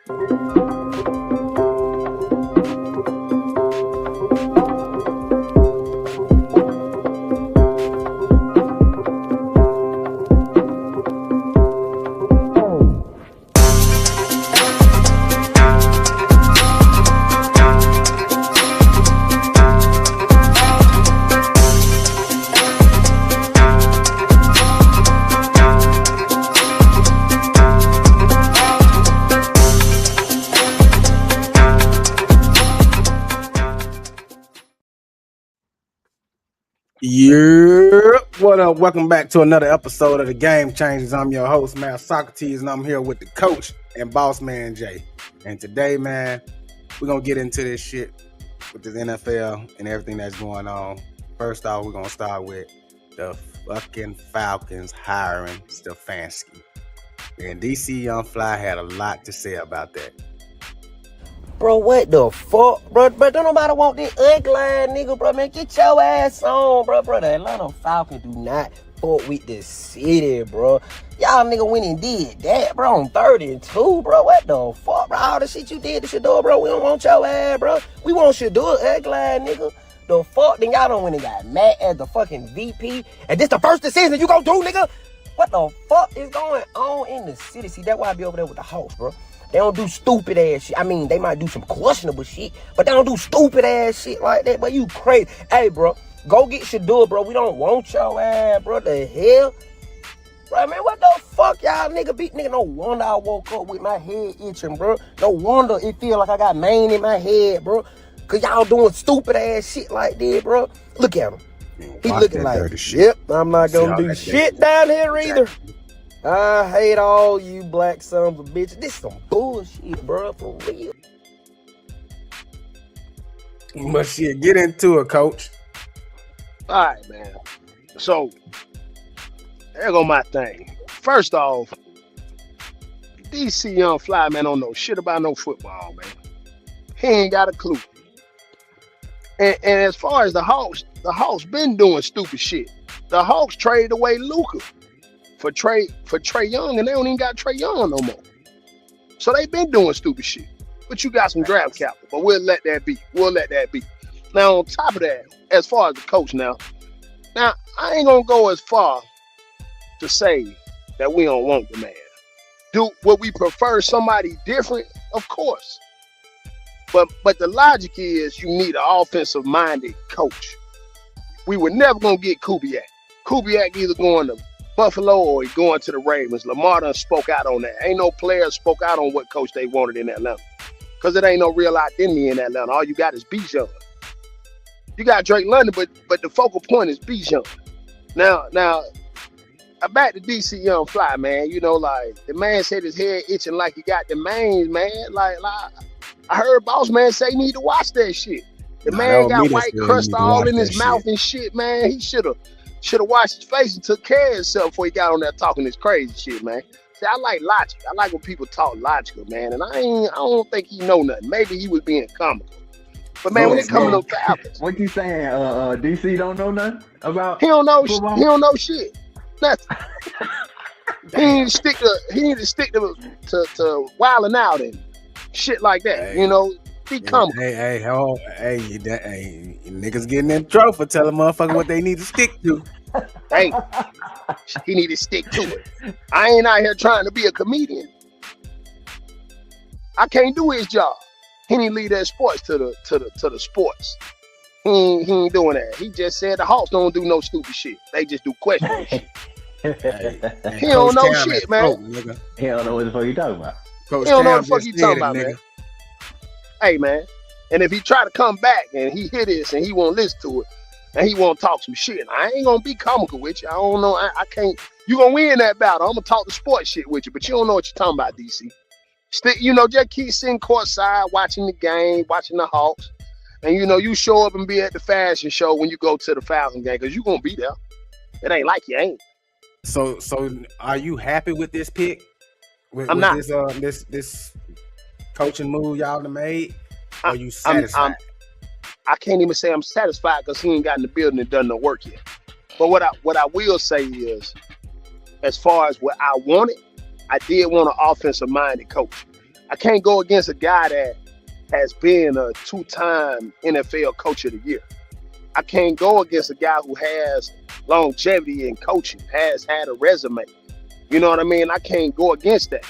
What up? Welcome back to another episode of the Game Changers. I'm your host, man, Socrates, and I'm here with the coach and boss man, Jay. And today, man, we're going to get into this shit with the NFL and everything that's going on. First off, we're going to start with the fucking Falcons hiring Stefanski. And DC Young Fly had a lot to say about that. Bro, what the fuck? Bro, don't nobody want this ugly ass nigga, bro, man. Get your ass on, bro. The Atlanta Falcons do not fuck with the city, bro. Y'all nigga went and did that, bro, on 32, bro. What the fuck, bro? All the shit you did to Shador, bro. We don't want your ass, bro. We want Shador, ugly ass nigga. The fuck? Then y'all done went and got Matt as the fucking VP. And this the first decision you gonna do, nigga? What the fuck is going on in the city? See, that's why I be over there with the Hawks, bro. They don't do stupid ass shit. I mean, they might do some questionable shit, but they don't do stupid ass shit like that. But you crazy. Hey, bro, go get Shador, bro. We don't want your ass, bro. The hell? Bro, man, what the fuck y'all nigga beat? Nigga, no wonder I woke up with my head itching, bro. No wonder it feel like I got mane in my head, bro. Cause y'all doing stupid ass shit like that, bro. Look at him. He looking like, yep, I'm not gonna do shit down here either. I hate all you black sons of bitches. This some bullshit, bro, for real. But shit, get into it, coach. All right, man. So, there go my thing. First off, DC Young Fly, man, don't know shit about no football, man. He ain't got a clue. And as far as the Hawks been doing stupid shit. The Hawks traded away Luka for Trae Young, and they don't even got Trae Young no more. So they been doing stupid shit. But you got some draft capital, but we'll let that be. Now, on top of that, as far as the coach now I ain't gonna go as far to say that we don't want the man. Would we prefer somebody different? Of course. But the logic is you need an offensive-minded coach. We were never gonna get Kubiak. Kubiak either going to Buffalo or he going to the Ravens. Lamar done spoke out on that. Ain't no player spoke out on what coach they wanted in Atlanta. Because it ain't no real identity in Atlanta. All you got is Bijan. You got Drake London, but the focal point is Bijan. Now, back to DC Young Fly, man. You know, like, the man said his head itching like he got the mange, man. Like I heard boss man say he need to watch that shit. The man got white crust all in his mouth and shit, man. He should have washed his face and took care of himself before he got on there talking this crazy shit, man. See, I like logic. I like when people talk logical, man. And I don't think he know nothing. Maybe he was being comical. But man, when it comes to the Falcons, what you saying? DC don't know nothing about? He don't know shit. Nothing. He need to stick to wilding out and shit like that. Hey, you know, be comical. Hey, niggas getting in trouble for telling motherfuckers what they need to stick to. Hey, he need to stick to it. I ain't out here trying to be a comedian. I can't do his job. He need to leave that sports to the sports. He ain't doing that. He just said the Hawks don't do no stupid shit. They just do questionable shit. He don't know shit, man. He don't know what the fuck you talking about. He don't know what the fuck you talking about, man. Hey, man. And if he try to come back and he hear this and he won't listen to it and he won't talk some shit, I ain't gonna be comical with you. I don't know. I can't. You gonna win that battle. I'm gonna talk the sports shit with you, but you don't know what you're talking about, DC. Just keep sitting courtside, watching the game, watching the Hawks, and you show up and be at the fashion show when you go to the Falcons game because you gonna be there. It ain't like you ain't. So are you happy with this pick? I'm not. This coaching move y'all done made? Are you satisfied? I can't even say I'm satisfied because he ain't got in the building and done no work yet. But what I will say is, as far as what I wanted, I did want an offensive-minded coach. I can't go against a guy that has been a 2-time NFL Coach of the Year. I can't go against a guy who has longevity in coaching, has had a resume. You know what I mean? I can't go against that.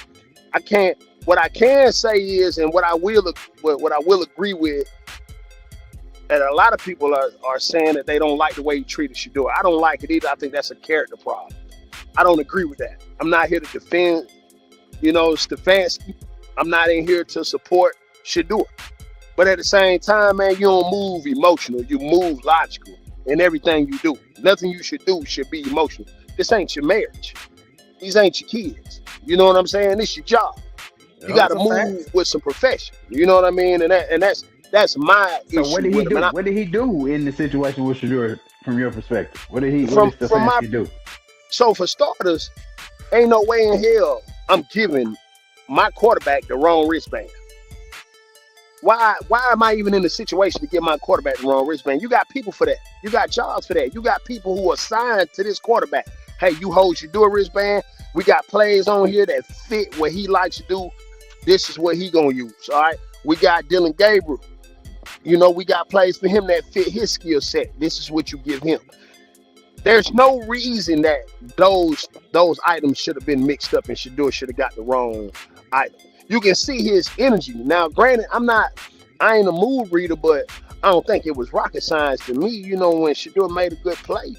I can't. What I can say is, and what I will agree with, that a lot of people are saying that they don't like the way he treated Shedeur. I don't like it either. I think that's a character problem. I don't agree with that. I'm not here to defend, Stefanski. I'm not in here to support Shedeur. But at the same time, man, you don't move emotional. You move logical in everything you do. Nothing you should do should be emotional. This ain't your marriage. These ain't your kids. You know what I'm saying? This your job. You got to move with some profession. You know what I mean? And that's my issue. So what did he do? What did he do in the situation with Shedeur from your perspective? What did Stefanski do? So for starters, ain't no way in hell I'm giving my quarterback the wrong wristband. Why am I even in the situation to give my quarterback the wrong wristband? You got people for that. You got jobs for that. You got people who are signed to this quarterback. Hey, you hold Shedeur wristband. We got plays on here that fit what he likes to do. This is what he gonna use. All right. We got Dillon Gabriel. We got plays for him that fit his skill set. This is what you give him. There's no reason that those items should have been mixed up and Shedeur should have got the wrong item. You can see his energy. Now, granted, I ain't a mood reader, but I don't think it was rocket science to me. When Shedeur made a good play,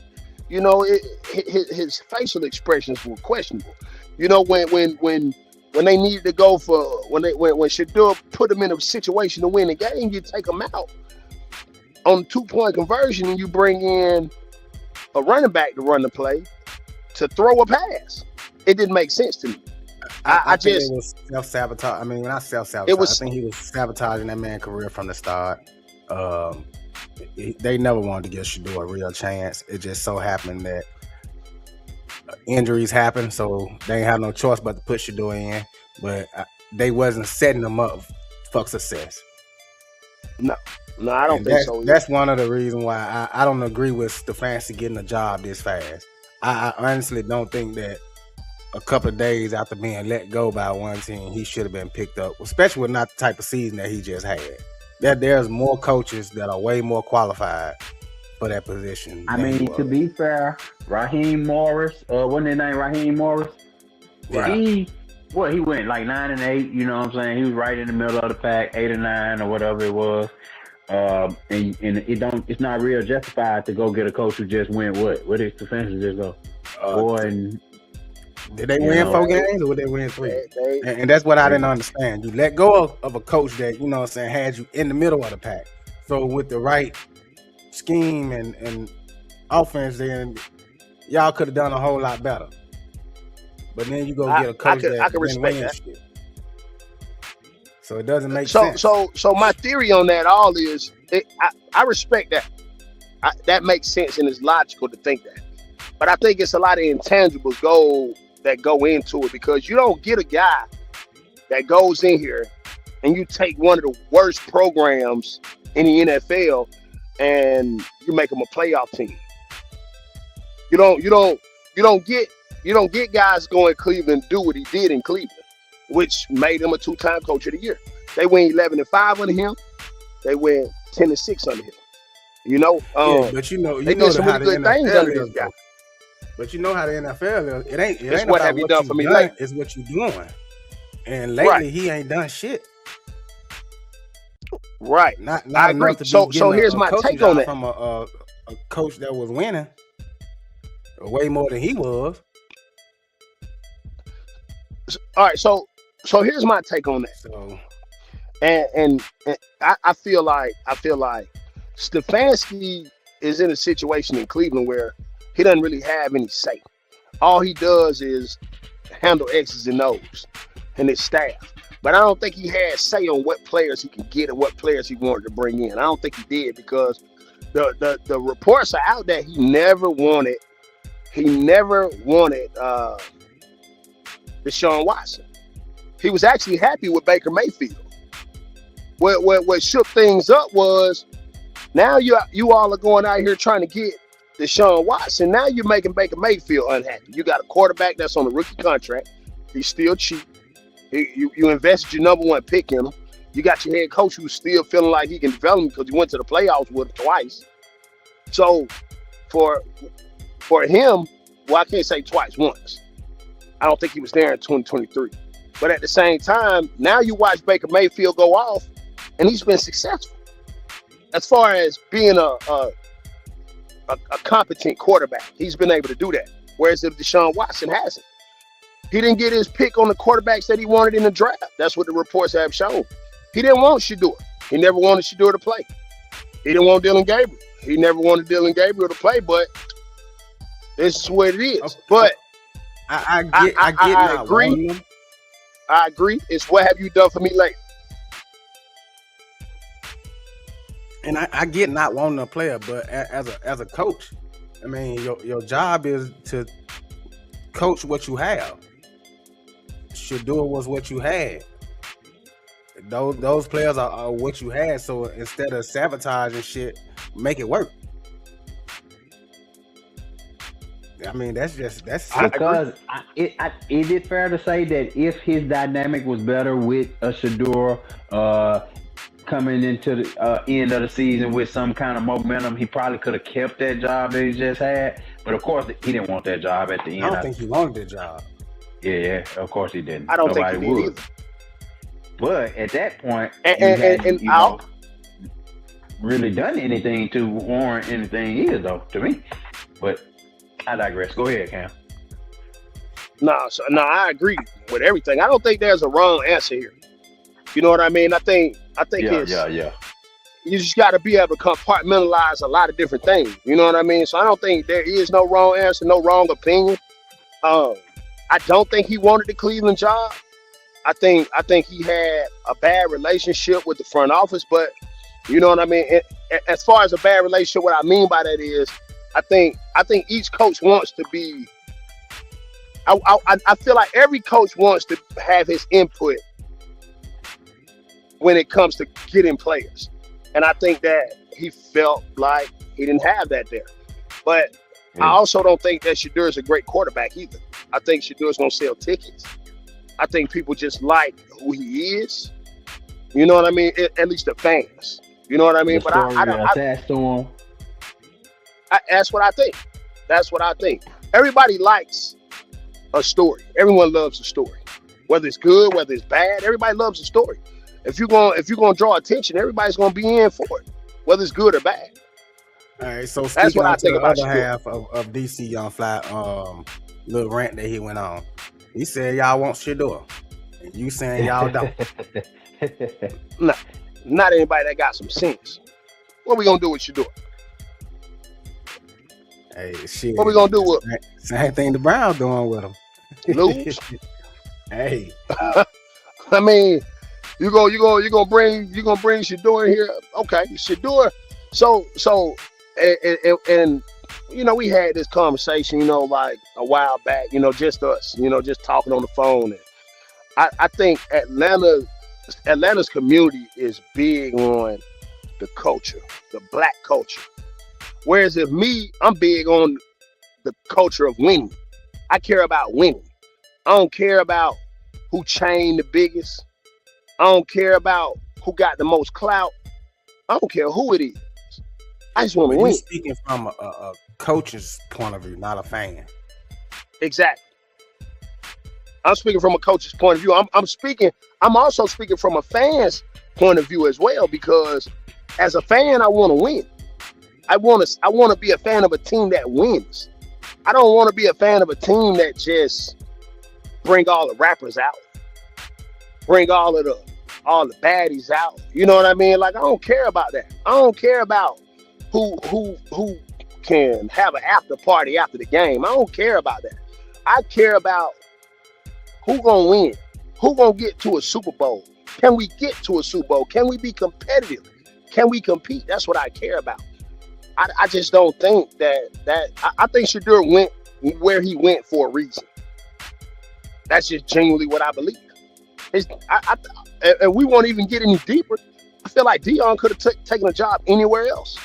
his facial expressions were questionable. When they needed to go for when Shedeur put them in a situation to win the game, you take them out on 2-point conversion and you bring in a running back to run the play to throw a pass. It didn't make sense to me. I think it was self-sabotage. I mean, not self-sabotage. I think he was sabotaging that man's career from the start. They never wanted to give Shedeur a real chance. It just so happened that injuries happened, so they didn't have no choice but to put Shedeur in. But they wasn't setting them up for success. No, I don't think so. That's one of the reasons why I don't agree with Stefanski getting a job this fast. I honestly don't think that a couple of days after being let go by one team, he should have been picked up, especially with not the type of season that he just had. There's more coaches that are way more qualified for that position. I mean, to be fair, Raheem Morris, wasn't his name Raheem Morris? Right. He went like 9-8, you know what I'm saying? He was right in the middle of the pack, 8 or 9 or whatever it was. And it's not real justified to go get a coach who just went what? Where did Stefanski just go? Did they win 4 games or did they win 3? And that's what I didn't understand. You let go of a coach that, had you in the middle of the pack. So with the right scheme and offense, then y'all could have done a whole lot better. But then you go get a coach I can respect that. Shit. So it doesn't make sense. So my theory on that all is, I respect that. That makes sense and it's logical to think that. But I think it's a lot of intangibles that go into it, because you don't get a guy that goes in here and you take one of the worst programs in the NFL and you make them a playoff team. You don't get guys going Cleveland do what he did in Cleveland, which made him a 2-time coach of the year. They went 11-5 under him. They went 10-6 under him. But they did some really good things under this guy. But you know how the NFL is. It ain't what about have you done for me lately. It's what you doing. And lately he ain't done shit. Right. Not I agree. So here's my take on that. From a coach that was winning way more than he was. All right. So here's my take on that. So and I feel like Stefanski is in a situation in Cleveland where he doesn't really have any say. All he does is handle X's and O's and his staff. But I don't think he had say on what players he could get and what players he wanted to bring in. I don't think he did, because the reports are out that he never wanted Deshaun Watson. He was actually happy with Baker Mayfield. What shook things up was, now you all are going out here trying to get Deshaun Watson. Now you're making Baker Mayfield unhappy. You got a quarterback that's on a rookie contract. He's still cheap. You invested your number one pick in him. You got your head coach who's still feeling like he can develop him because he went to the playoffs with him twice. So for him, well, I can't say twice, once. I don't think he was there in 2023. But at the same time, now you watch Baker Mayfield go off, and he's been successful as far as being a competent quarterback. He's been able to do that, whereas if Deshaun Watson hasn't. He didn't get his pick on the quarterbacks that he wanted in the draft. That's what the reports have shown. He didn't want Shedeur. He never wanted Shedeur to play. He didn't want Dillon Gabriel. He never wanted Dillon Gabriel to play, but this is what it is. Okay. But I get agree. I agree. It's what have you done for me lately? And I get not wanting a player, but as a coach, I mean, your job is to coach what you have. Shedeur was what you had. Those players are what you had. So instead of sabotaging shit, make it work. I mean, that's because is it fair to say that if his dynamic was better with a Shedeur coming into the end of the season with some kind of momentum, he probably could have kept that job that he just had. But of course, he didn't want that job at the end. I don't think he wanted that job. Yeah, of course he didn't. I don't Nobody think he did would. either. But at that point, And really done anything to warrant anything either, though, to me. But I digress. Go ahead, Cam. No, I agree with everything. I don't think there's a wrong answer here. You know what I mean? I think Yeah. you just got to be able to compartmentalize a lot of different things. You know what I mean? So I don't think there is no wrong answer, no wrong opinion. I don't think he wanted the Cleveland job. I think he had a bad relationship with the front office, but you know what I mean? As far as a bad relationship, what I mean by that is I think each coach wants to be I feel like every coach wants to have his input when it comes to getting players. And I think that he felt like he didn't have that there. But I also don't think that Shedeur is a great quarterback either. I think Shedeur is going to sell tickets. I think people just like who he is. You know what I mean? At least the fans. You know what I mean? But I attached to him. That's what I think. That's what I think. Everybody likes a story. Everyone loves a story. Whether it's good, whether it's bad, everybody loves a story. If you're gonna draw attention, everybody's gonna be in for it, whether it's good or bad. All right, so that's what I think the about other half of DC Young Fly little rant that he went on. He said y'all want Shedeur, and you saying y'all don't. Nah, not anybody that got some sense. What we gonna do with Shedeur? Hey, shit. What we gonna do with him? Same thing the Browns doing with him. Lose? Hey, I mean, you gonna bring Shedeur in here? Okay, Shedeur. So, and you know, we had this conversation, you know, like a while back, you know, just us, you know, just talking on the phone. And I think Atlanta's community is big on the culture, the black culture. Whereas if I'm big on the culture of winning. I care about winning. I don't care about who chained the biggest. I don't care about who got the most clout. I don't care who it is. I just want to win. You're speaking from a coach's point of view, not a fan. Exactly. I'm speaking from a coach's point of view. I'm also speaking from a fan's point of view as well, because as a fan, I want to win. I want to be a fan of a team that wins. I don't want to be a fan of a team that just bring all the rappers out, bring all the baddies out. You know what I mean? Like, I don't care about that. I don't care about who can have an after party after the game. I don't care about that. I care about who gonna win, who gonna get to a Super Bowl. Can we get to a Super Bowl? Can we be competitive? Can we compete? That's what I care about. I just don't think I think Shedeur went where he went for a reason. That's just genuinely what I believe. And we won't even get any deeper. I feel like Deion could have taken a job anywhere else.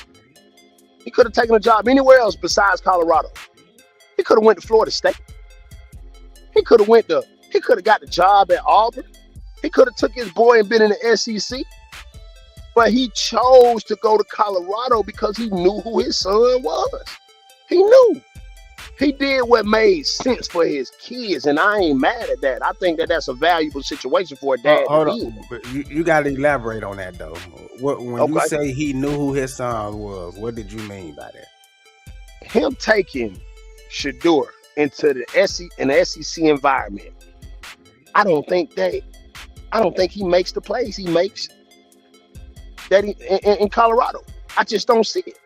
He could have taken a job anywhere else besides Colorado. He could have went to Florida State. He could have went to He could have got the job at Auburn. He could have took his boy and been in the SEC. But he chose to go to Colorado because he knew who his son was. He knew. He did what made sense for his kids, and I ain't mad at that. I think that that's a valuable situation for a dad. Hold on. But you got to elaborate on that, though. When you say he knew who his son was, what did you mean by that? Him taking Shedeur into the SEC environment, I don't think he makes the plays he makes that in Colorado. I just don't see it.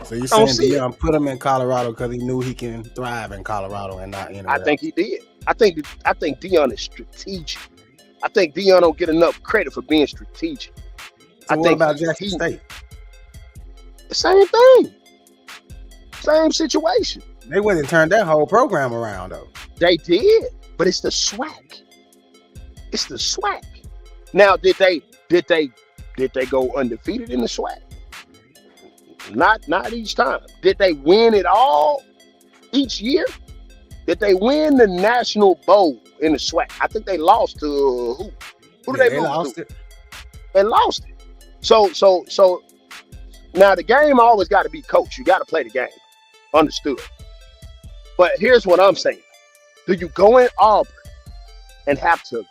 So you're saying Deion put him in Colorado because he knew he can thrive in Colorado and not anywhere else? I think he did. I think Deion is strategic. I think Deion don't get enough credit for being strategic. So what about Jackson State? The same thing. Same situation. They went and turned that whole program around, though. They did, but it's the SWAC. It's the SWAC. Now, did they go undefeated in the SWAC? Not each time. Did they win it all each year? Did they win the National Bowl in the SWAC? I think they lost to who? Who did they lose to? They lost it. So now the game always got to be coached. You got to play the game. Understood. But here's what I'm saying. Do you go in Auburn and have to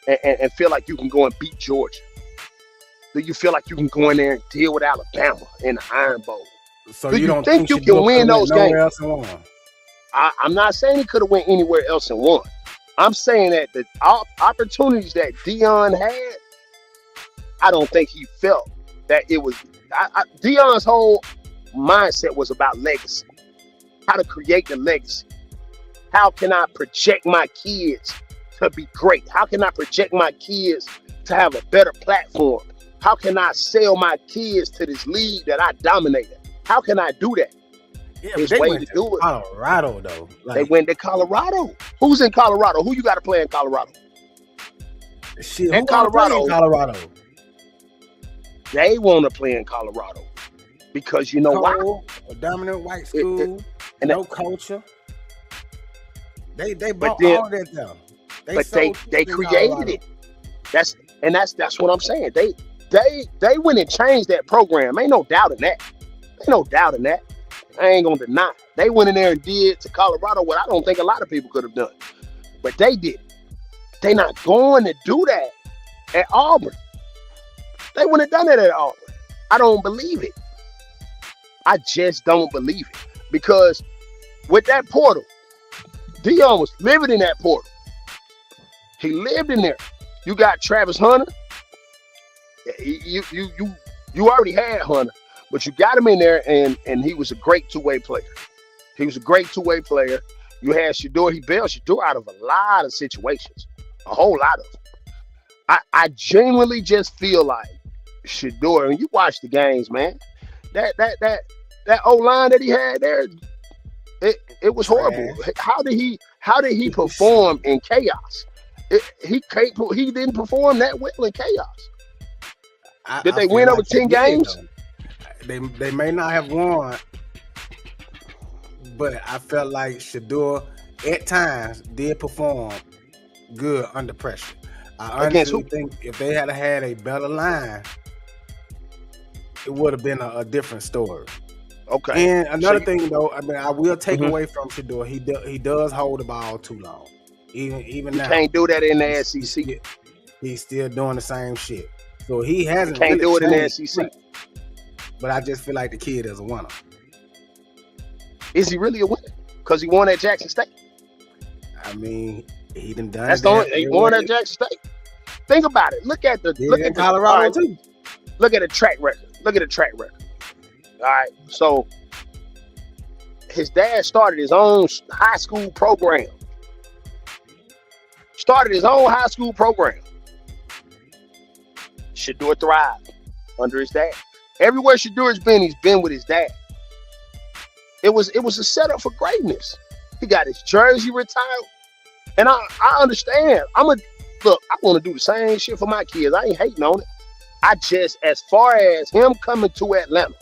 and feel like you can go and beat Georgia? Do you feel like you can go in there and deal with Alabama in the Iron Bowl? So do you don't think you can win those games? I'm not saying he could have went anywhere else and won. I'm saying that the opportunities that Deion had, I don't think he felt that it was. Deion's whole mindset was about legacy. How to create the legacy. How can I project my kids to be great? How can I project my kids to have a better platform? How can I sell my kids to this league that I dominated? How can I do that? Yeah, but they went to Colorado, though. They went to Colorado. Who's in Colorado? Who you got to play in Colorado? Shit, in Colorado. They want to play in Colorado because you know why? A dominant white school, and no culture. They bought all that though. They created it. That's what I'm saying. They went and changed that program. Ain't no doubt in that. I ain't gonna deny it. They went in there and did to Colorado what I don't think a lot of people could have done. But they did. They not going to do that at Auburn. They wouldn't have done that at Auburn. I don't believe it. I just don't believe it. Because with that portal, Deion was living in that portal. He lived in there. You got Travis Hunter. You already had Hunter, but you got him in there, and he was a great two-way player. You had Shedeur. He bailed Shedeur out of a lot of situations, a whole lot of them. I genuinely just feel like Shedeur, and you watch the games, man. That O-line that he had there, it was horrible. How did he perform in chaos? He didn't perform that well in chaos. Did they win over 10 games? They may not have won, but I felt like Shedeur at times did perform good under pressure. I honestly think if they had a better line, it would have been a different story. Okay. And another thing, though, I mean, I will take away from Shedeur. He does hold the ball too long. Even now, can't do that in the SEC. He's still doing the same shit. So he hasn't. Can't do it in the SEC. But I just feel like the kid is a winner. Is he really a winner? Because he won at Jackson State. I mean, he done That's the only. He won at Jackson State. Think about it. Look at Colorado too. Look at the track record. All right. So his dad started his own high school program. Shedeur thrived under his dad. Everywhere Shedeur's been, he's been with his dad. It was a setup for greatness. He got his jersey retired. And I understand. I want to do the same shit for my kids. I ain't hating on it. I just, as far as him coming to Atlanta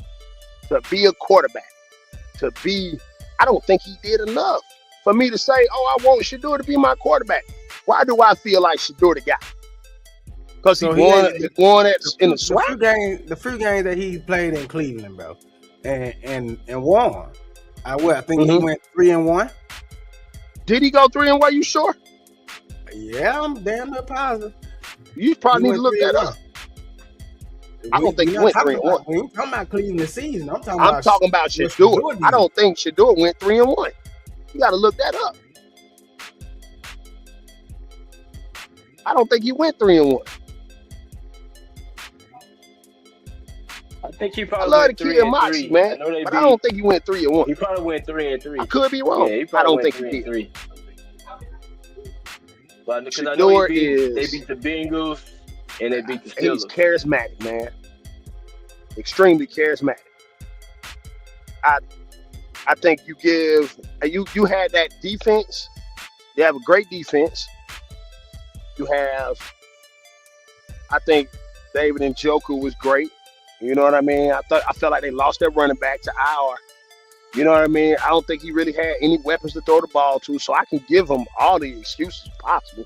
to be a quarterback, I don't think he did enough for me to say, oh, I want Shedeur to be my quarterback. Why do I feel like Shedeur the guy? Because So he won in the swag. The few games that he played in Cleveland, bro, and won. I think he went 3-1. Did he go 3-1? You sure? Yeah, I'm damn near positive. You probably need to look that up. I don't think he went 3-1. We ain't talking about Cleveland season. I'm talking about Shedeur. I don't think Shedeur went 3-1. You got to look that up. I don't think he went 3-1. I think he I probably love the went kid 3-3. Moxie, man, but I don't think he went 3-1. He probably went 3-3. I could be wrong. Yeah, I don't think he did. 3-3. But because I know Shedeur they beat the Bengals and they beat the He's Steelers. charismatic, man. Extremely charismatic. I think you had that defense. You have a great defense. You have, I think David Njoku was great. You know what I mean? I felt like they lost their running back to IR. You know what I mean? I don't think he really had any weapons to throw the ball to, so I can give him all the excuses possible.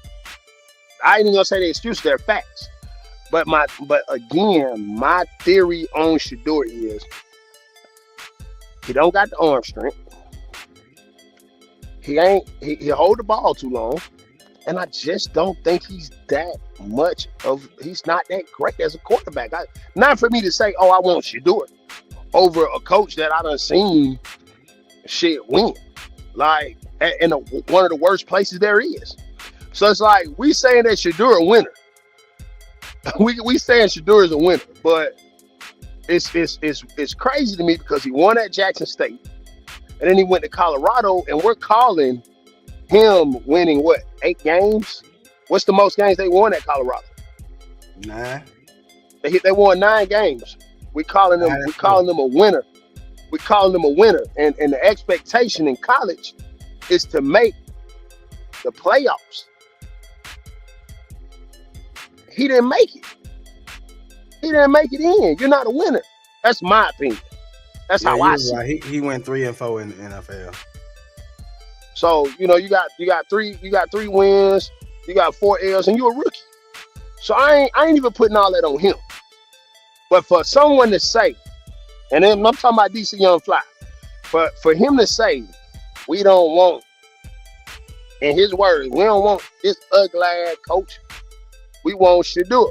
I ain't even gonna say the excuses, they're facts. But again, my theory on Shedeur is he don't got the arm strength. He hold the ball too long. And I just don't think he's he's not that great as a quarterback. Not for me to say, oh, I want Shedeur over a coach that I done seen shit win. Like, in one of the worst places there is. So it's like, we saying that Shedeur a winner. we saying Shedeur is a winner, but it's crazy to me because he won at Jackson State, and then he went to Colorado, and we're calling him winning 8 games? What's the most games they won at Colorado? 9. They won 9 games. We calling them a winner. We calling them a winner, and the expectation in college is to make the playoffs. He didn't make it. He didn't make it in. You're not a winner. That's my opinion. That's how I see it. He went 3-4 in the NFL. So, you got 3 wins, you got 4 L's, and you're a rookie. So I ain't even putting all that on him. But for someone to say, and then I'm talking about DC Young Fly, but for him to say, we don't want, in his words, we don't want this ugly ass coach. We want Shedeur.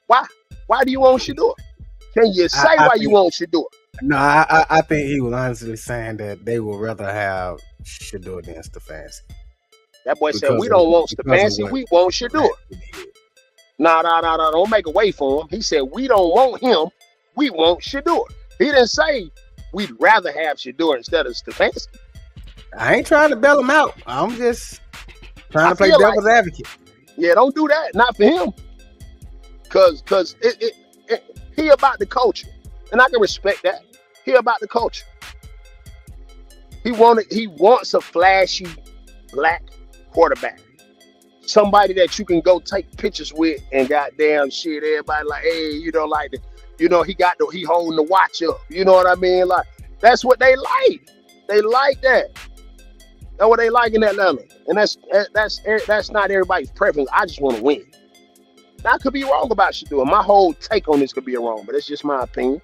Why? Why do you want Shedeur? Can you say why you want Shedeur? No, I think he was honestly saying that they would rather have Shedeur than Stefanski. That boy said, we don't want Stefanski, we want Shedeur. No, don't make a way for him. He said, we don't want him, we want Shedeur. He didn't say we'd rather have Shedeur instead of Stefanski. I ain't trying to bail him out. I'm just trying to play devil's advocate. Yeah, don't do that. Not for him. Cause he about the culture. And I can respect that. He about the culture. He wants a flashy black quarterback. Somebody that you can go take pictures with and goddamn shit. Everybody like, hey, he holding the watch up. You know what I mean? Like, that's what they like. They like that. That's what they like in Atlanta. And that's not everybody's preference. I just want to win. Now, I could be wrong about Shedeur. My whole take on this could be wrong, but it's just my opinion.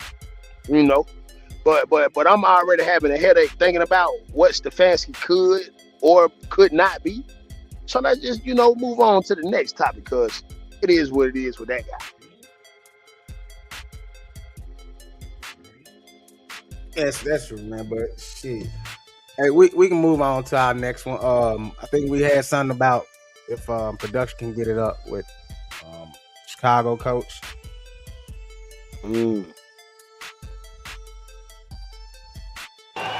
But I'm already having a headache thinking about what Stefanski could or could not be. So let's just, move on to the next topic because it is what it is with that guy. Yes, that's true, man. But shit. Hey, we can move on to our next one. I think we had something about if production can get it up with Chicago coach.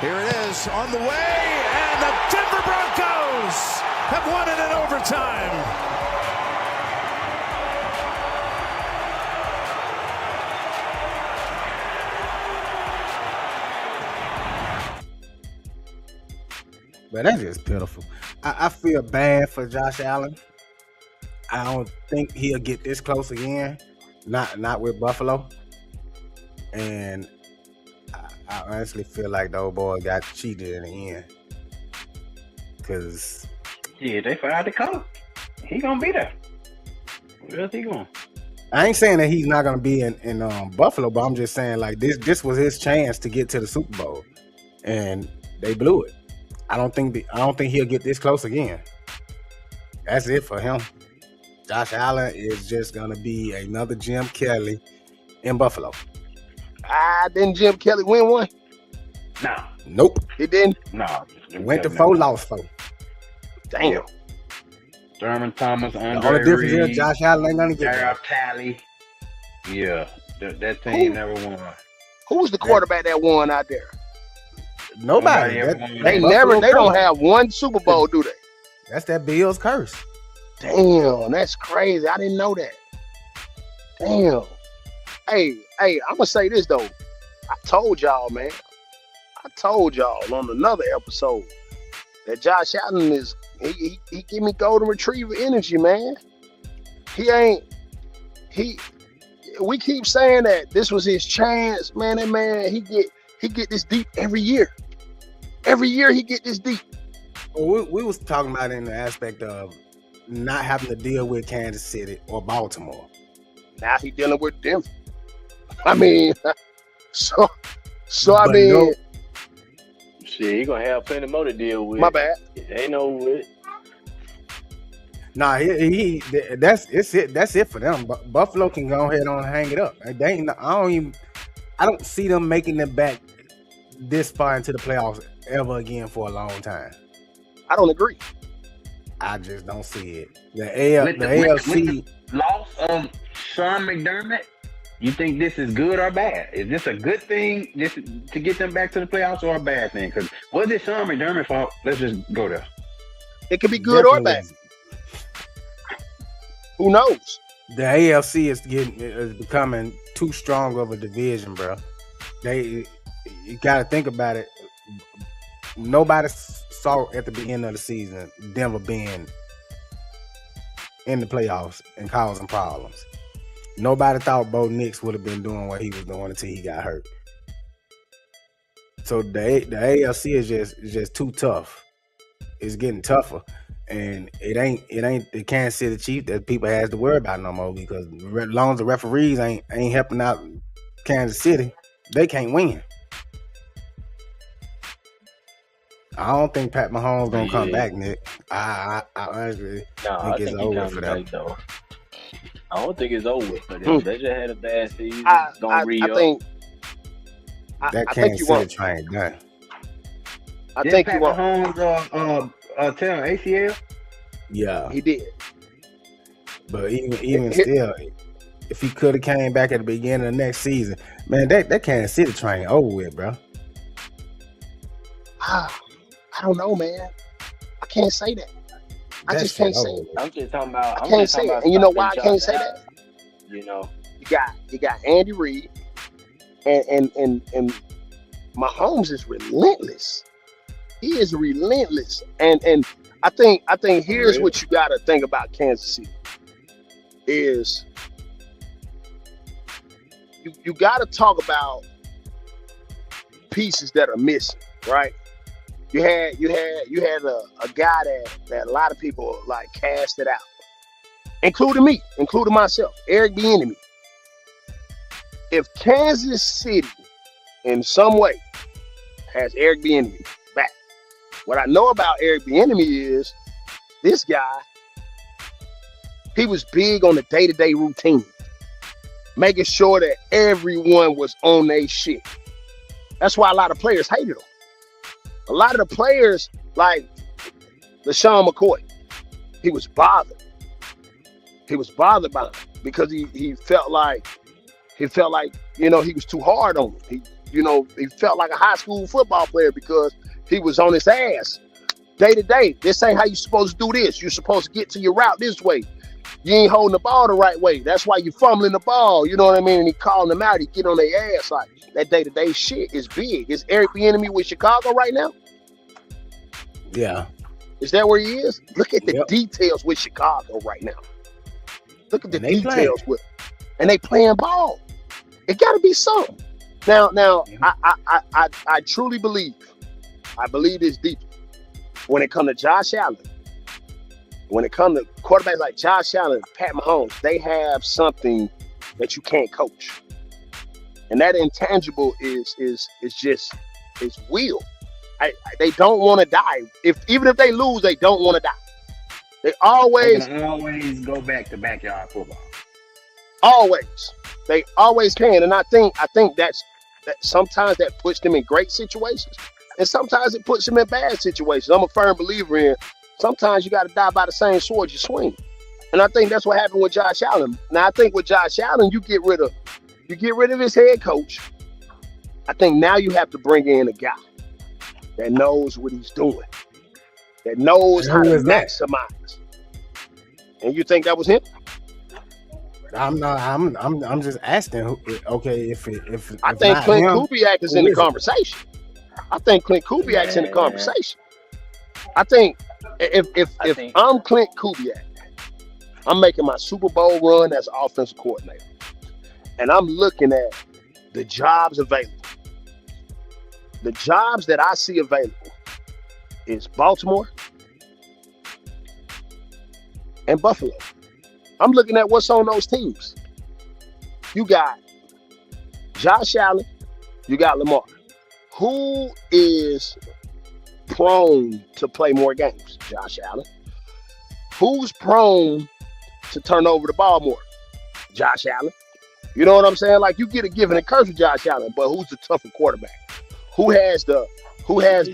Here it is on the way, and the Denver Broncos have won it in overtime. But that's just pitiful. I feel bad for Josh Allen. I don't think he'll get this close again. Not with Buffalo. And I honestly feel like the old boy got cheated in the end. because Yeah, they fired the coach. He gonna be there. Where else he going? I ain't saying that he's not gonna be in Buffalo, but I'm just saying like this was his chance to get to the Super Bowl, and they blew it. I don't think he'll get this close again. That's it for him. Josh Allen is just gonna be another Jim Kelly in Buffalo. Didn't Jim Kelly win one? No, Nope. He didn't. no. Went to 4, lost 4. Damn. Thurman Thomas, The Andre only difference Reed, is Josh Allen ain't gonna get Jared it. Talley. Yeah, that team Who? never won. Who was the quarterback that won out there? Nobody. Nobody ever That- won. They Buffalo never. They don't curse. have one Super Bowl, do they? That's that Bills curse. Damn, that's crazy. I didn't know that. Damn. Hey, I'm gonna say this though. I told y'all, man. I told y'all on another episode that Josh Allen is he give me golden retriever energy, man. We keep saying that this was his chance, man. That man, he get this deep every year. Every year he get this deep. Well, we was talking about it in the aspect of not having to deal with Kansas City or Baltimore. Now he dealing with Denver. I mean, so I But mean, no- Shit, he gonna have plenty more to deal with. my bad. It ain't no with. Nah, that's it for them. Buffalo can go ahead and hang it up. I don't see them making it back this far into the playoffs ever again for a long time. I don't agree. I just don't see it. The With the AFC. loss of Sean McDermott, you think this is good or bad? Is this a good thing just to get them back to the playoffs or a bad thing? Because was it Sean McDermott's fault? Let's just go there. It could be good or bad. definitely- Who knows? The AFC is becoming too strong of a division, bro. You got to think about it. Nobody saw at the beginning of the season Denver being in the playoffs and causing problems. Nobody thought Bo Nix would have been doing what he was doing until he got hurt. So the AFC is just too tough. It's getting tougher. And it ain't the Kansas City Chiefs that people has to worry about no more, because as long as the referees ain't helping out Kansas City, they can't win. I don't think Pat Mahomes gonna come back, Nick. I honestly No, think I it's think he over comes for them. back though. I don't think it's over for Hmm. them. They just had a bad season. I Gonna re-up. think. That I think Kansas you City won't. train done. I Did think you Pat won't. Mahomes tear ACL? Yeah, He did. but even Here- still, if he could have came back at the beginning of next season, man, that Kansas City train over with, bro. I don't know, man. I can't say that. I That just shit can't say over it. with. I'm just talking about. I I'm can't just say talking it. about And you know stopping why I can't Josh say Allen. that? You know, You got Andy Reid, and Mahomes is relentless. He is relentless, and I think here's Really? what you got to think about Kansas City is you got to talk about pieces that are missing, right? You had a guy that a lot of people like casted out, including me, including myself, Eric Bieniemy. If Kansas City in some way has Eric Bieniemy back, what I know about Eric Bieniemy is this guy, he was big on the day-to-day routine, making sure that everyone was on their shit. That's why a lot of players hated him. A lot of the players, like LaShawn McCoy, he was bothered. He was bothered by him because he felt like, he was too hard on him. He felt like a high school football player because he was on his ass day to day. This ain't how you supposed to do this. You're supposed to get to your route this way. You ain't holding the ball the right way. That's why you fumbling the ball. You know what I mean? And he calling them out. He get on their ass. Like, that day-to-day shit is big. Is Eric Bieniemy with Chicago right now? Yeah, Is that where he is? Look at the Yep. details with Chicago right now. Look at the And they details and they playing ball. It got to be something. Now, Yeah. I truly believe. I believe this deep. when it comes to Josh Allen, when it comes to quarterbacks like Josh Allen, Pat Mahomes, they have something that you can't coach. And that intangible is will. They don't want to die. Even if they lose, they don't want to die. They can always go back to backyard football. Always. They always can. And I think that sometimes that puts them in great situations. And sometimes it puts them in bad situations. I'm a firm believer in sometimes you got to die by the same sword you swing. And I think that's what happened with Josh Allen. Now I think with Josh Allen, you get rid of his head coach. I think now you have to bring in a guy that knows what he's doing, that knows how to maximize. And you think that was him? I'm not. I'm just asking. Okay, if I think Clint Kubiak is in the conversation. I think Clint Kubiak's in the conversation. I think if I'm Clint Kubiak, I'm making my Super Bowl run as offensive coordinator, and I'm looking at the jobs available. The jobs that I see available is Baltimore and Buffalo. I'm looking at what's on those teams. You got Josh Allen, you got Lamar. Who is prone to play more games? Josh Allen. Who's prone to turn over the ball more? Josh Allen. You know what I'm saying? Like, you get a given and curse with Josh Allen, but who's the tougher quarterback? Who has the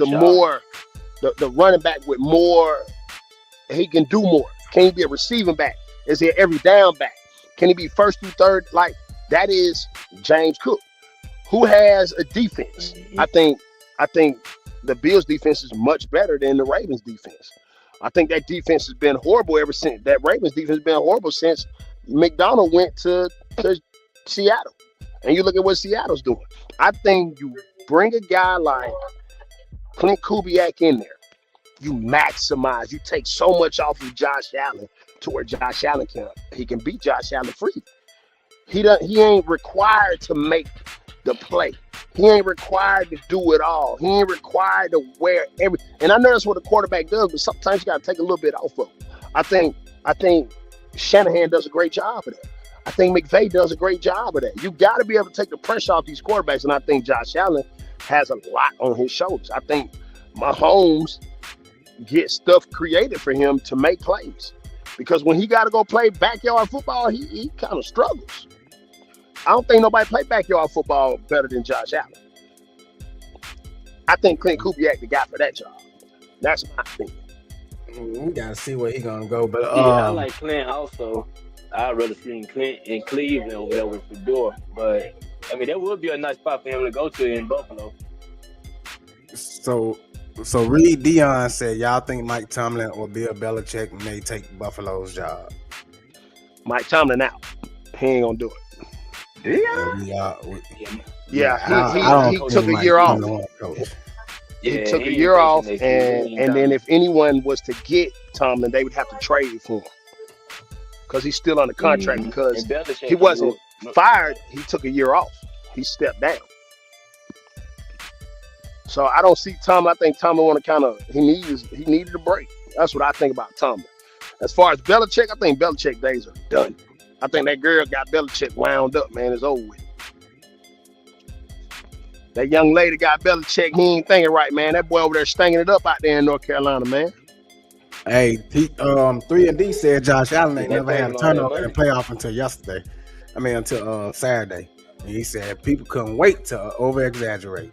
more the running back with more? He can do more. Can he be a receiving back? Is he every down back? Can he be first through third? Like, that is James Cook. Who has a defense? I think the Bills defense is much better than the Ravens defense. I think that defense has been horrible ever since. That Ravens defense has been horrible since McDonald went to Seattle. And you look at what Seattle's doing. I think you bring a guy like Clint Kubiak in there. You maximize. You take so much off of Josh Allen to where Josh Allen can beat Josh Allen free. He ain't required to make the play. He ain't required to do it all. He ain't required to wear every. And I know that's what a quarterback does, but sometimes you got to take a little bit off of him. I think Shanahan does a great job of that. I think McVay does a great job of that. You got to be able to take the pressure off these quarterbacks, and I think Josh Allen has a lot on his shoulders. I think Mahomes gets stuff created for him to make plays, because when he got to go play backyard football, he kind of struggles. I don't think nobody play backyard football better than Josh Allen. I think Clint Kubiak the guy for that job. That's my opinion. We gotta see where he's gonna go, but I like Clint also. I'd rather see Clint in Cleveland over there with Fedor, but I mean that would be a nice spot for him to go to in Buffalo. So Reed Dion said, y'all think Mike Tomlin or Bill Belichick may take Buffalo's job? Mike Tomlin out. He ain't gonna do it. Yeah, he took a year off. He took a year off, and then if anyone was to get Tomlin, they would have to trade for him because he's still under contract because he wasn't fired. He took a year off. He stepped down. So I don't see Tomlin. I think Tomlin want to he needed a break. That's what I think about Tomlin. As far as Belichick, I think Belichick days are done. I think that girl got Belichick wound up, man. It's over with. That young lady got Belichick. He ain't thinking right, man. That boy over there stinking it up out there in North Carolina, man. Hey, 3&D said Josh Allen ain't never had a turnover in the playoff until yesterday. Until Saturday. And he said people couldn't wait to over-exaggerate.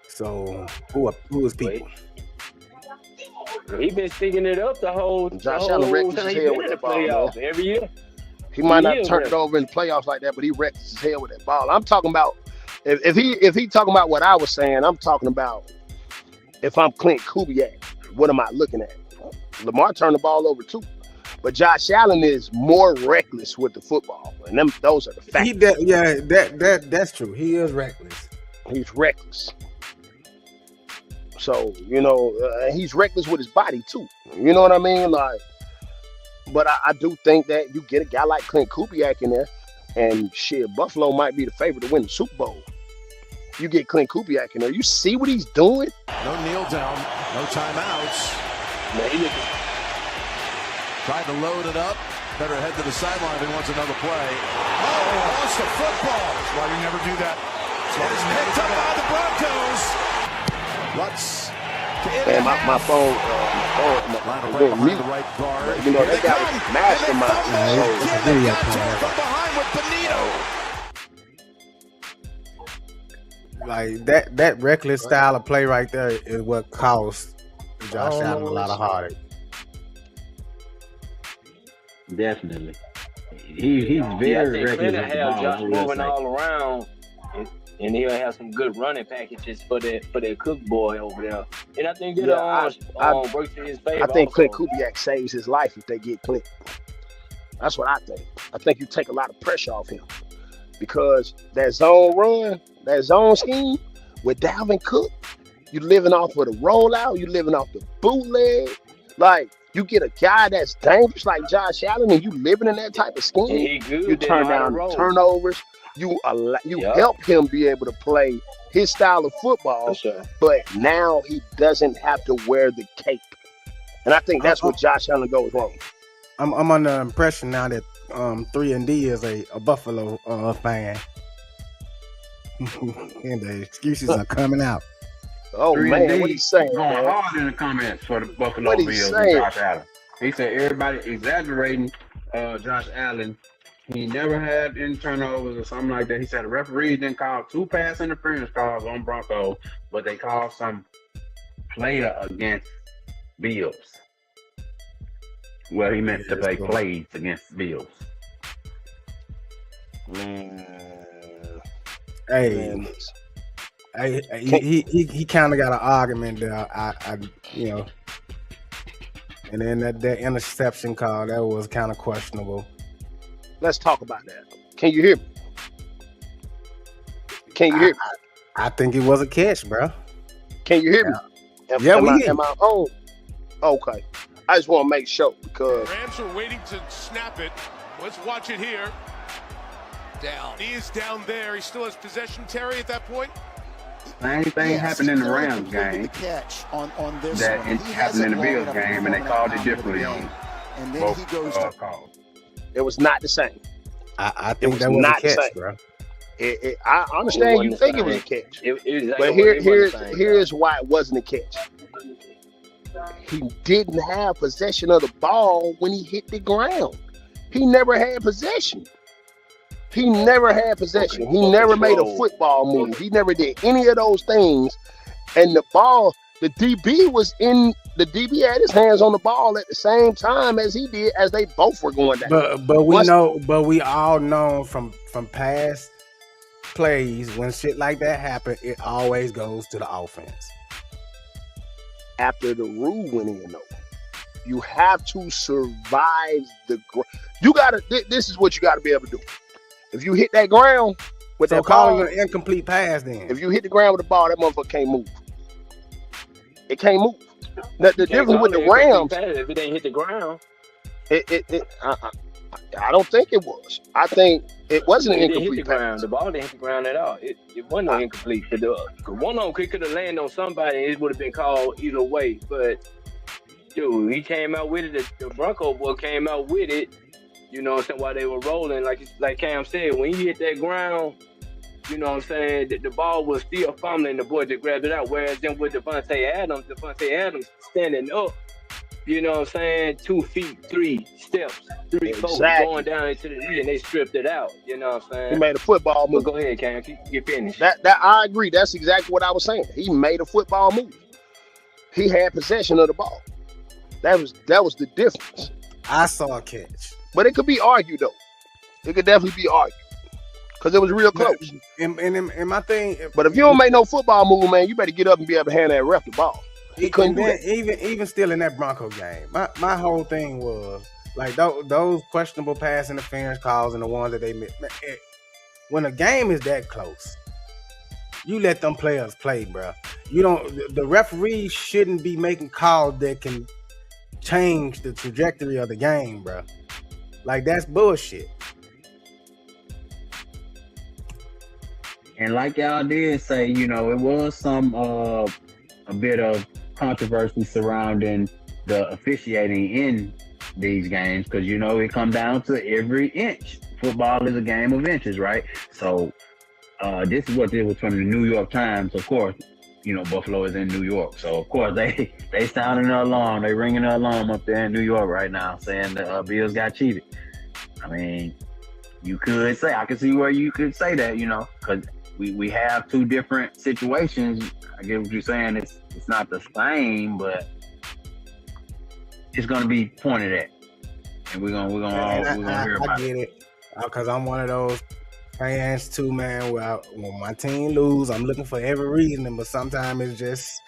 So who is people? He been sticking it up the whole Allen wrecked his head with that ball every year. He might not turn it over in the playoffs like that, but he wrecked his head with that ball. I'm talking about if he talking about what I was saying, I'm talking about if I'm Clint Kubiak, what am I looking at? Lamar turned the ball over too, but Josh Allen is more reckless with the football, and those are the facts. That's true. He is reckless. He's reckless. So he's reckless with his body too. You know what I mean? Like. But I do think that you get a guy like Clint Kubiak in there, and shit, Buffalo might be the favorite to win the Super Bowl. You get Clint Kubiak in there, you see what he's doing. No kneel down, no timeouts. Man, he looking. Tried to load it up. Better head to the sideline if he wants another play. Oh, lost the football. That's why you never do that. It is picked up by the Broncos. Lutz. Man, my phone, going mute. Right guard. You know, that guy was a mastermind. It's a video camera. From behind with Benito. Like that reckless style of play right there is what cost Josh Allen a lot of heartache. Definitely. He's I very think reckless Clinton with the have ball. Josh I will moving say. all around, and he'll have some good running packages for that Cook boy over there. And I think that works in his favor. I think also. Clint Kubiak saves his life if they get Clint. That's what I think. I think you take a lot of pressure off him because that zone run, that zone scheme with Dalvin Cook, you living off of the rollout, you living off the bootleg. Like, you get a guy that's dangerous like Josh Allen and you living in that type of And scheme, he good. you They turn know how to down roll. turnovers, you Yep. help him be able to play his style of football, For sure. but now he doesn't have to wear the cape. And I think that's what Josh Allen goes wrong. I'm under the impression now that 3&D is a Buffalo fan. And the excuses are coming out. Oh, man, what he's saying, Going man? hard in the comments for the Buffalo What he Bills saying? and Josh Allen. He said everybody exaggerating Josh Allen. He never had any turnovers or something like that. He said the referees didn't call 2 pass interference calls on Broncos, but they called some player against Bills. Well, he meant to play plays against Bills. Hey, he kind of got an argument there. I you know, and then that interception call that was kind of questionable. Let's talk about that. Can you hear me? Can you hear me? I think it was a catch, bro. Can you hear me? Am I on? Okay. I just want to make sure because Rams are waiting to snap it. Let's watch it here. Down. He is down there. He still has possession, Terry, at that point. Same thing happened in the Rams game on this that one. it He happened in the hasn't Bills long game, and they enough called it to differently on and then both he goes to calls. it was not the same. I think was that was not a catch, the same. bro. I understand you wasn't think the it was a same. catch, It but here's why it wasn't a catch. He didn't have possession of the ball when he hit the ground. He never had possession. He never had possession. He never made a football move. He never did any of those things. And the ball, the DB had his hands on the ball at the same time as he did, as they both were going down. But we all know from past plays when shit like that happen, it always goes to the offense. After the rule went in, though, you have to survive the ground. You gotta. This is what you gotta be able to do. If you hit that ground with So that calling ball, an incomplete pass then. if you hit the ground with the ball, that motherfucker can't move. It can't move. The difference with the Rams, if it ain't hit the ground, I don't think it was. I think it wasn't an it didn't hit the incomplete ground. pass. The ball didn't hit the ground at all. It wasn't no incomplete. Cause one of them could have landed on somebody, and it would have been called either way. But dude, he came out with it. The Bronco boy came out with it. You know what I'm saying? While they were rolling, like Cam said, when he hit that ground, you know what I'm saying, the ball was still fumbling. The boy just grabbed it out. Whereas then with Devontae Adams standing up, you know what I'm saying, 2 feet, 3 steps, 3 4 Exactly. going down into the knee, and they stripped it out. You know what I'm saying? He made a football But move. go ahead, Cam. Get finished. That I agree. That's exactly what I was saying. He made a football move. He had possession of the ball. That was the difference. I saw a catch. But it could be argued though. It could definitely be argued because it was real close. And my thing, But if you don't make no football move, man, you better get up and be able to hand that ref the ball. He couldn't do that. even still in that Bronco game, my whole thing was like those questionable pass interference calls and the ones that they missed. When a game is that close, you let them players play, bro. You don't. The referees shouldn't be making calls that can change the trajectory of the game, bro. Like, that's bullshit. And like y'all did say, you know, it was some a bit of controversy surrounding the officiating in these games, because you know it comes down to every inch. Football is a game of inches, right? So this is what this was from the New York Times. Of course, you know Buffalo is in New York, so of course they sounding the alarm. They ringing the alarm up there in New York right now, saying the Bills got cheated. I mean, you could say, I can see where you could say that, you know, because we have two different situations. I get what you're saying. It's not the same, but it's gonna be pointed at, and we're gonna hear about it. I get it, because I'm one of those fans too, man. When my team lose, I'm looking for every reason, but sometimes it's just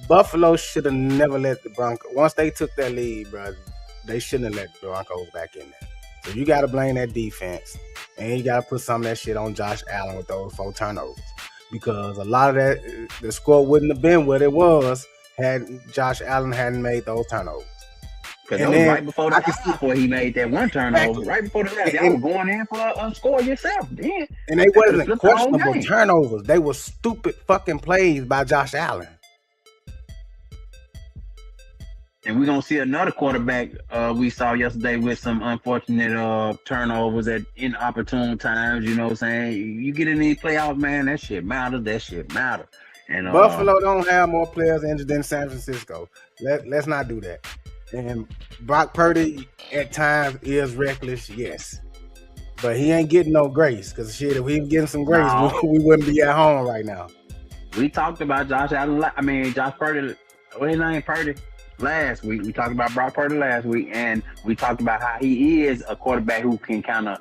Buffalo should have never let the Broncos. Once they took that lead, bro, they shouldn't have let the Broncos back in there. So you got to blame that defense, and you got to put some of that shit on Josh Allen with those 4 turnovers, because a lot of that, the score wouldn't have been what it was had Josh Allen hadn't made those turnovers. Because that was right before the half where he made that one turnover. Exactly. Right before the half, y'all were going in for a score yourself. Then. And they wasn't questionable turnovers. They were stupid fucking plays by Josh Allen. And we're going to see another quarterback we saw yesterday with some unfortunate turnovers at inopportune times. You know what I'm saying? You get in these playoffs, man, that shit matters. And Buffalo don't have more players injured than San Francisco. Let's not do that. And Brock Purdy at times is reckless, yes. But he ain't getting no grace, because shit, if he was getting some grace, we wouldn't be at home right now. We talked about Josh Purdy, what his name, Purdy? Last week. We talked about Brock Purdy last week, and we talked about how he is a quarterback who can kind of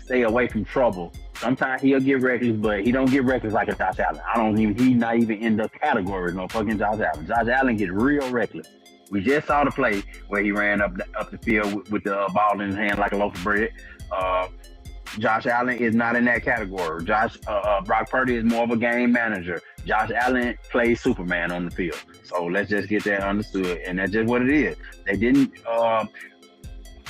stay away from trouble. Sometimes he'll get reckless, but he don't get reckless like a Josh Allen. He's not even in the category, no fucking Josh Allen. Josh Allen gets real reckless. We just saw the play where he ran up the field with the ball in his hand like a loaf of bread. Josh Allen is not in that category. Brock Purdy is more of a game manager. Josh Allen plays Superman on the field. So let's just get that understood, and that's just what it is. They didn't.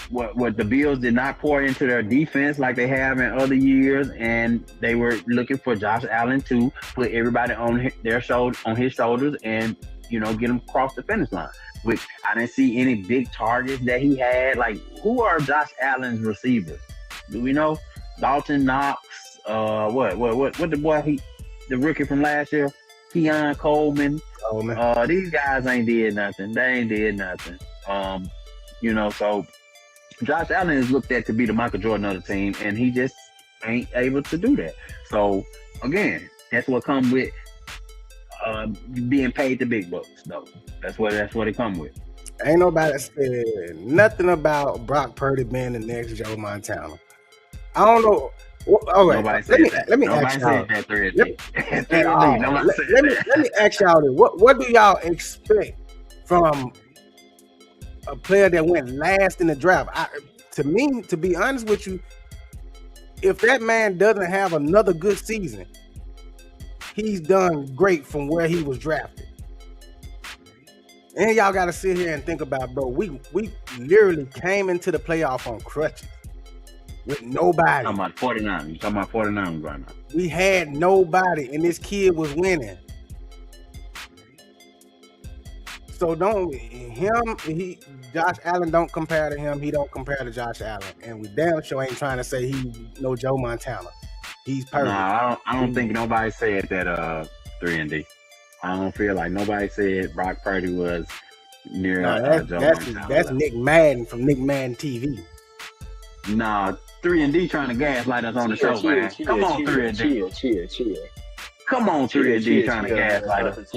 What the Bills did not pour into their defense like they have in other years, and they were looking for Josh Allen to put everybody on his shoulders, and get him across the finish line. Which I didn't see any big targets that he had. Like, who are Josh Allen's receivers? Do we know? Dalton Knox, what the boy, the rookie from last year, Keon Coleman. These guys ain't did nothing. They ain't did nothing. So Josh Allen is looked at to be the Michael Jordan of the team, and he just ain't able to do that. So again, that's what comes with being paid the big bucks, though. That's what it comes with. Ain't nobody said nothing about Brock Purdy being the next Joe Montana. I don't know. Nobody said that. Let me ask y'all. Let me ask y'all this. What do y'all expect from a player that went last in the draft? To me, to be honest with you, if that man doesn't have another good season, he's done great from where he was drafted. And y'all got to sit here and think about, bro, we literally came into the playoff on crutches with nobody. You're talking about 49 right now. We had nobody, and this kid was winning. So Josh Allen don't compare to him. He don't compare to Josh Allen. And we damn sure ain't trying to say he no Joe Montana. He's perfect. No, I don't think nobody said that 3-and-D. I don't feel like nobody said Brock Purdy was near Joe Montana. That's Nick Madden from Nick Madden TV. Nah, 3-and-D trying to gaslight us on the show, man. Come on, 3-and-D. Chill. Come on, 3-and-D trying to gaslight us.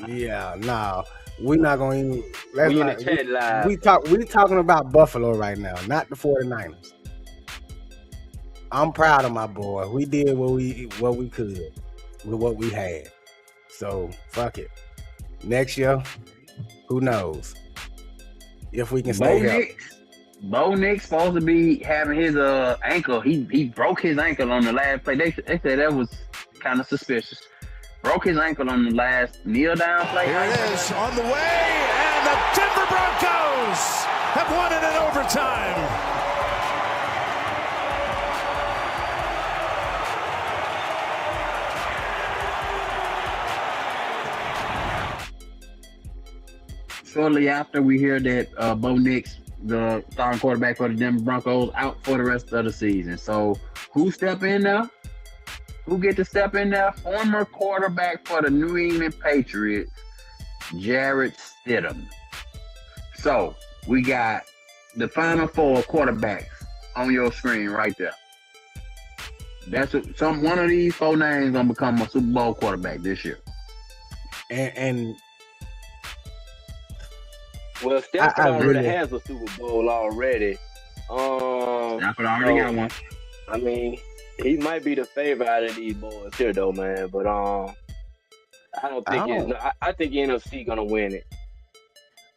Yeah, no. We're not going to we talking about Buffalo right now, not the 49ers. I'm proud of my boy. We did what we could with what we had. So fuck it. Next year, who knows if we can stay healthy. Bo Nix supposed to be having his ankle. He broke his ankle on the last play. They said that was kind of suspicious. Broke his ankle on the last kneel down play. Here it is on the way, and the Denver Broncos have won it in overtime. shortly after we hear that Bo Nix, the starting quarterback for the Denver Broncos, out for the rest of the season. So who step in there? Who get to step in there? Former quarterback for the New England Patriots, Jarrett Stidham. So we got the final 4 quarterbacks on your screen right there. That's one of these 4 names gonna become a Super Bowl quarterback this year. And Well, Stafford already really- has a Super Bowl already. Stafford already got one. I mean, he might be the favorite out of these boys here, though, man. But I don't think I think NFC gonna win it.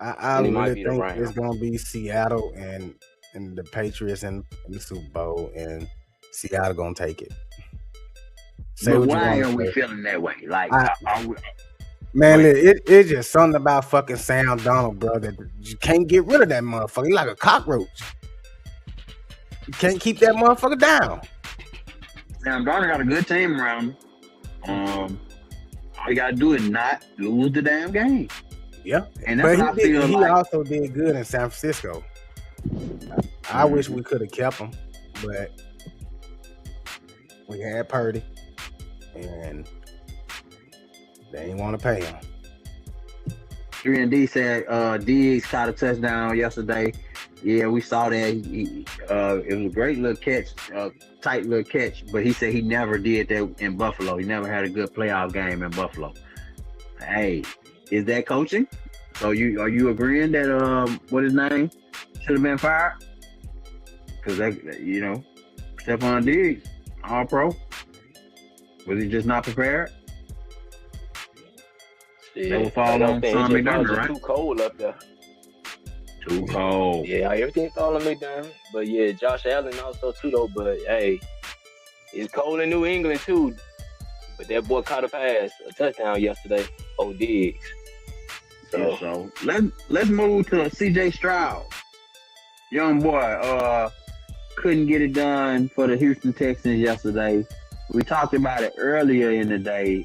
I And he might really be the think Rams. it's gonna be Seattle and the Patriots in the Super Bowl, and Seattle gonna take it. Say But what you why wanna are we say. feeling that way? Like, Man, it's just something about fucking Sam Donald, bro, that you can't get rid of that motherfucker. He's like a cockroach. You can't keep that motherfucker down. Sam Darnold got a good team around him. All you gotta do is not lose the damn game. Yeah, And that's what I but feel he like. also did good in San Francisco. I wish we could have kept him, but we had Purdy, and they ain't want to pay him. 3&D said Diggs caught a touchdown yesterday. Yeah, we saw that. It was a great little catch, tight little catch, but he said he never did that in Buffalo. He never had a good playoff game in Buffalo. Hey, is that coaching? So are you agreeing that what his name should have been fired? Because Stephon Diggs, all pro. Was he just not prepared? That would fall on Sean McDermott, right? Too cold up there. Too cold. Yeah, everything falling me down. But yeah, Josh Allen also too though. But hey, it's cold in New England too. But that boy caught a touchdown yesterday. Diggs. So let's move to CJ Stroud. Young boy, couldn't get it done for the Houston Texans yesterday. We talked about it earlier in the day.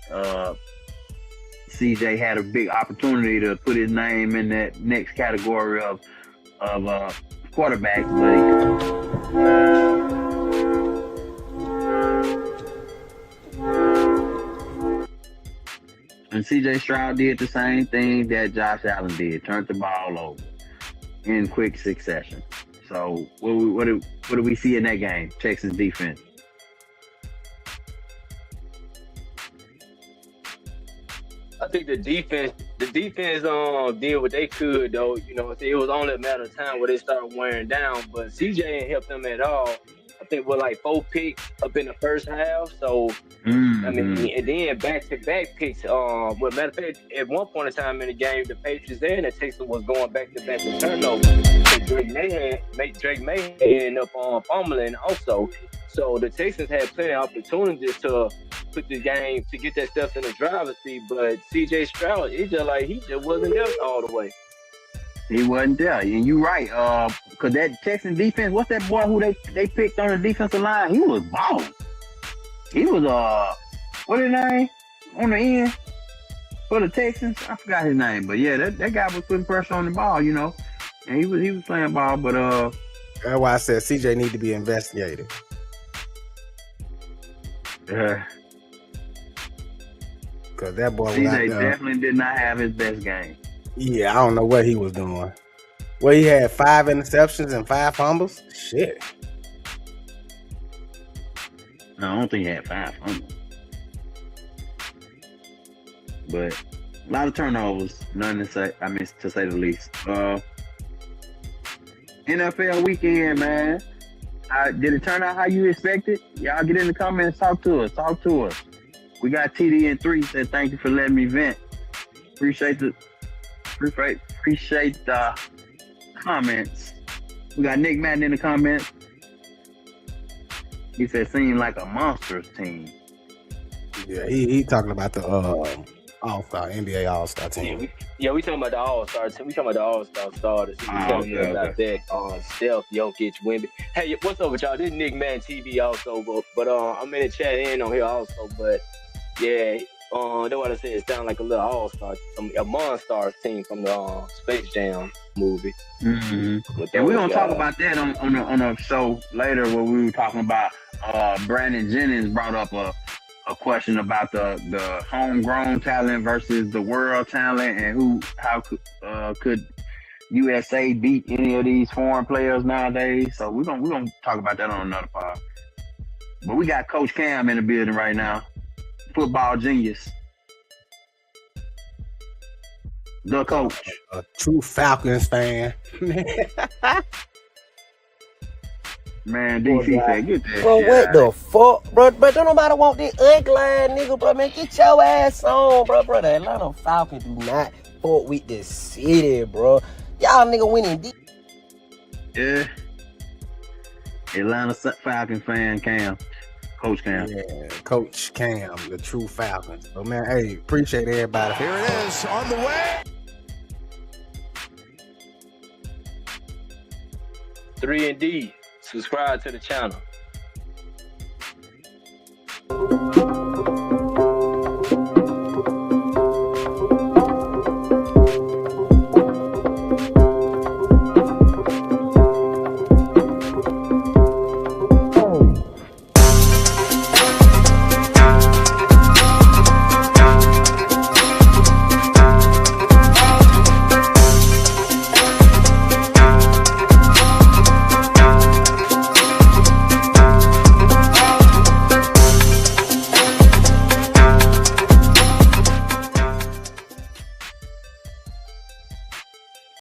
CJ had a big opportunity to put his name in that next category of quarterbacks, and CJ Stroud did the same thing that Josh Allen did, turned the ball over in quick succession. So what do we see in that game? Texas defense. I think the defense did what they could though. It was only a matter of time where they started wearing down. But CJ didn't help them at all. I think with like 4 picks up in the first half. So I mean, and then back-to-back picks. Matter of fact, at one point in time in the game, the Patriots and the Texans was going back-to-back with turnovers. And Drake May ended up fumbling also. So the Texans had plenty of opportunities to put the game to get that stuff in the driver's seat, but CJ Stroud, he just wasn't there all the way. He wasn't there, and you're right. Cause that Texan defense, what's that boy who they picked on the defensive line? He was balling. He was what his name on the end for the Texans? I forgot his name, but yeah, that guy was putting pressure on the ball, and he was playing ball, but That's why I said CJ need to be investigated. Cause that boy was out CJ there. definitely did not have his best game. Yeah, I don't know what he was doing. Well, he had 5 interceptions and 5 fumbles. Shit. No, I don't think he had 5 fumbles. But a lot of turnovers, to say the least. NFL weekend, man. Did it turn out how you expected? Y'all get in the comments, talk to us. We got TD and 3 said thank you for letting me vent. Appreciate the comments. We got Nick Madden in the comments. He said seemed like a monsters team. Yeah, he talking about the All-Star, NBA All-Star team. We talking about the All-Star team. We talking about the All-Star starters. We talking about that. Steph, Jokic, Wemby. Hey, what's up with y'all? This is Nick Madden TV also, but I'm in the chat in on here also. But yeah, That's what I said. It sounds like a little all-star, a Monstars team from the Space Jam movie. Mm-hmm. And we're gonna talk about that on a show later where we were talking about Brandon Jennings brought up a question about the homegrown talent versus the world talent and how could USA beat any of these foreign players nowadays. So we're gonna talk about that on another pod. But we got Coach Cam in the building right now. Football genius. The coach. A true Falcons fan. Man, DC said, get that Bro, shit what out. the fuck, bro? But don't nobody want this ugly ass nigga, bro. Man, get your ass on, bro. Bro, the Atlanta Falcons do not fuck with the city, bro. Y'all nigga winning deep. Yeah. Atlanta Falcons fan Cam. Coach Cam. Yeah, Coach Cam, the true Falcons. So man, hey, appreciate everybody. Here it is on the way. 3 and D. Subscribe to the channel.